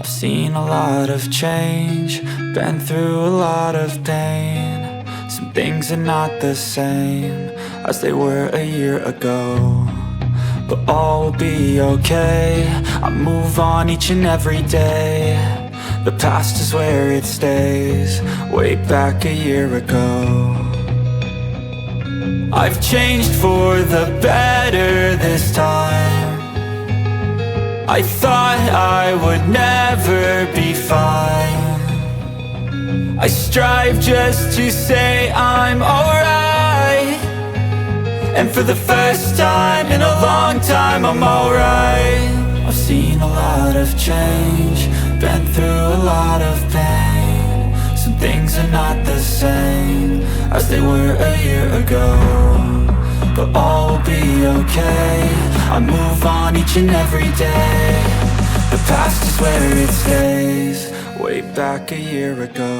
I've seen a lot of change, been through a lot of pain. Some things are not the same as they were a year ago, but all will be okay. I move on each and every day. The past is where it stays, way back a year ago. I've changed for the better this time. I thought I would never be fine. I strive just to say I'm alright, and for the first time in a long time I'm alright. I've seen a lot of change, been through a lot of pain. Some things are not the same as they were a year ago, but all will be okay. I move on each and every day. The past is where it stays, way back a year ago.